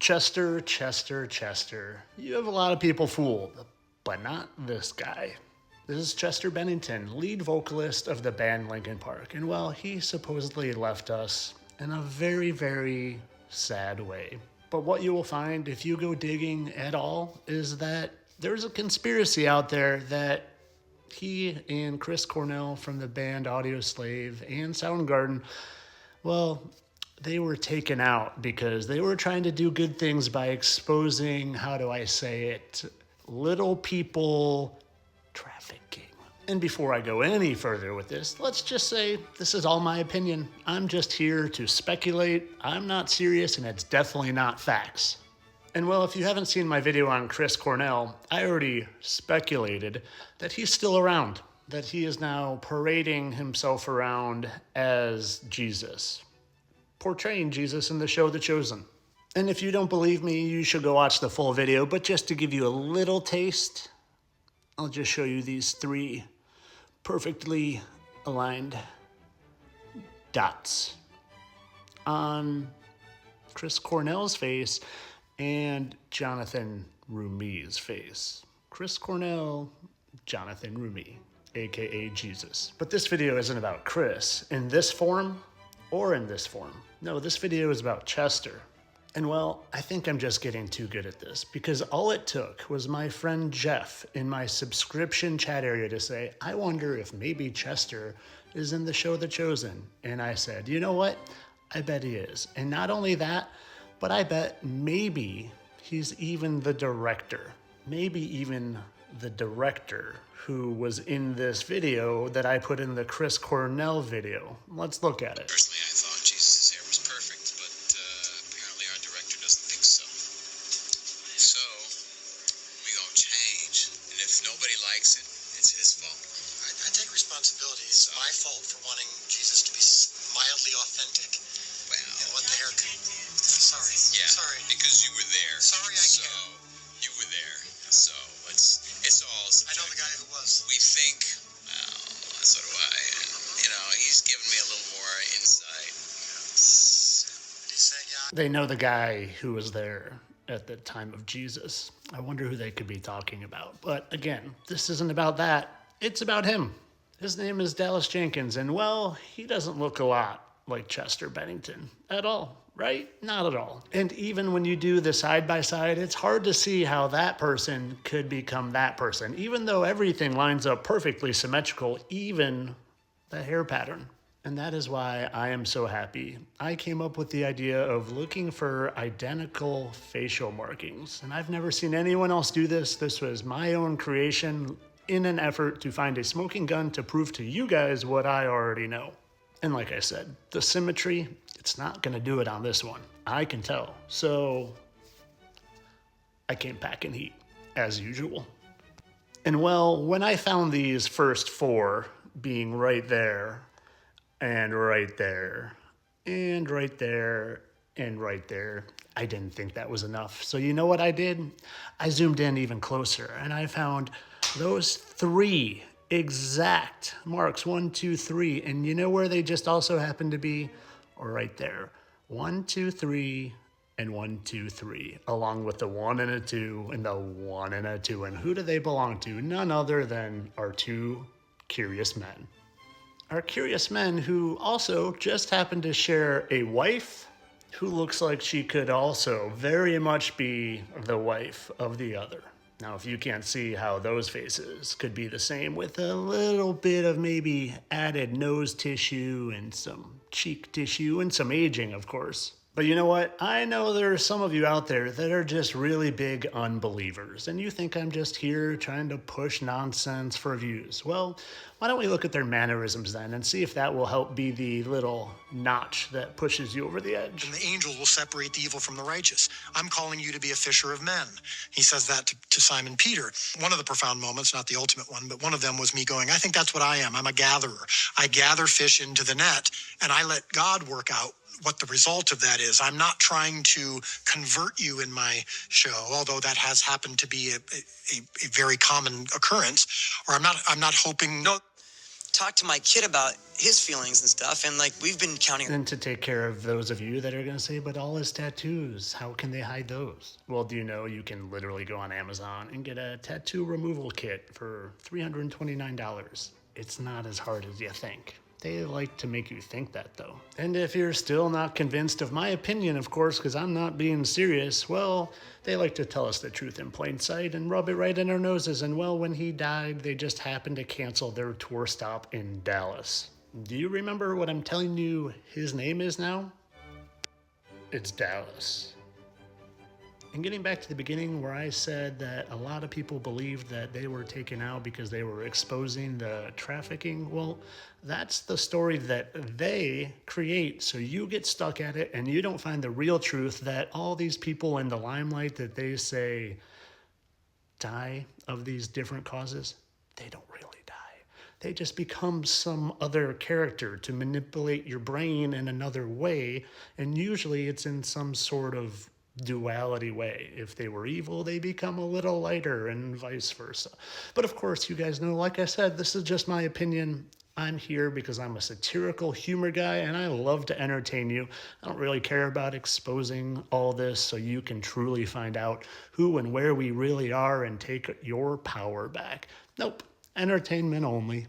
Chester, Chester, Chester. You have a lot of people fooled, but not this guy. This is Chester Bennington, lead vocalist of the band Linkin Park. And well, he supposedly left us in a very, very sad way. But what you will find if you go digging at all is that there's a conspiracy out there that he and Chris Cornell from the band Audioslave and Soundgarden, well, they were taken out because they were trying to do good things by exposing, how do I say it, little people trafficking. And before I go any further with this, let's just say this is all my opinion. I'm just here to speculate. I'm not serious, and it's definitely not facts. And well, if you haven't seen my video on Chris Cornell, I already speculated that he's still around, that he is now parading himself around as Jesus, portraying Jesus in the show The Chosen. And if you don't believe me, you should go watch the full video, but just to give you a little taste, I'll just show you these 3 perfectly aligned dots on Chris Cornell's face and Jonathan Rumi's face. Chris Cornell, Jonathan Rumi, aka Jesus. But this video isn't about Chris in this form or in this form. No, this video is about Chester. And well, I think I'm just getting too good at this because all it took was my friend Jeff in my subscription chat area to say, I wonder if maybe Chester is in the show The Chosen. And I said, you know what? I bet he is. And not only that, but I bet maybe he's even the director. Maybe even the director who was in this video that I put in the Chris Cornell video. Let's look at it. Personally, I thought Jesus' hair was perfect, but apparently our director doesn't think so. So, we gonna change, and if nobody likes it, it's his fault. I take responsibility. It's my fault for wanting Jesus to be mildly authentic. Well, and what the haircut. Sorry. Yeah, Sorry. Because you were there. Sorry, I can't. You were there. So it's all subjective. I know the guy who was. We think, well, so do I. And, he's given me a little more insight. He's saying, yeah. They know the guy who was there at the time of Jesus. I wonder who they could be talking about. But again, this isn't about that. It's about him. His name is Dallas Jenkins, and well, he doesn't look a lot like Chester Bennington at all, right? Not at all. And even when you do the side-by-side, it's hard to see how that person could become that person, even though everything lines up perfectly symmetrical, even the hair pattern. And that is why I am so happy. I came up with the idea of looking for identical facial markings, and I've never seen anyone else do this. This was my own creation in an effort to find a smoking gun to prove to you guys what I already know. And like I said, the symmetry, it's not gonna do it on this one. I can tell. So I came packing heat, as usual. And well, when I found these first 4 being right there, and right there, and right there, and right there, I didn't think that was enough. So you know what I did? I zoomed in even closer, and I found those 3 exact marks, 1, 2, 3, and you know where they just also happen to be? Right there. 1, 2, 3, and 1, 2, 3, along with the 1 and a 2 and the 1 and a 2. And who do they belong to? None other than our 2 curious men. Our curious men who also just happen to share a wife who looks like she could also very much be the wife of the other. Now, if you can't see how those faces could be the same with a little bit of maybe added nose tissue and some cheek tissue and some aging, of course. But you know what? I know there are some of you out there that are just really big unbelievers, and you think I'm just here trying to push nonsense for views. Well, why don't we look at their mannerisms then and see if that will help be the little notch that pushes you over the edge. And the angel will separate the evil from the righteous. I'm calling you to be a fisher of men. He says that to Simon Peter. One of the profound moments, not the ultimate one, but one of them was me going, I think that's what I am. I'm a gatherer. I gather fish into the net, and I let God work out what the result of that is. I'm not trying to convert you in my show, although that has happened to be a very common occurrence. Or I'm not hoping. No. talked to my kid about his feelings and stuff, and like we've been counting. And to take care of those of you that are going to say, but all his tattoos, how can they hide those? Well, do you know you can literally go on Amazon and get a tattoo removal kit for $329? It's not as hard as you think. They like to make you think that, though. And if you're still not convinced of my opinion, of course, because I'm not being serious, well, they like to tell us the truth in plain sight and rub it right in our noses. And well, when he died, they just happened to cancel their tour stop in Dallas. Do you remember what I'm telling you his name is now? It's Dallas. And getting back to the beginning where I said that a lot of people believed that they were taken out because they were exposing the trafficking, well, that's the story that they create, so you get stuck at it and you don't find the real truth that all these people in the limelight that they say die of these different causes, they don't really die. They just become some other character to manipulate your brain in another way, and usually it's in some sort of duality way. If they were evil, they become a little lighter and vice versa. But of course, you guys know, like I said, this is just my opinion. I'm here because I'm a satirical humor guy and I love to entertain you. I don't really care about exposing all this so you can truly find out who and where we really are and take your power back. Nope, entertainment only.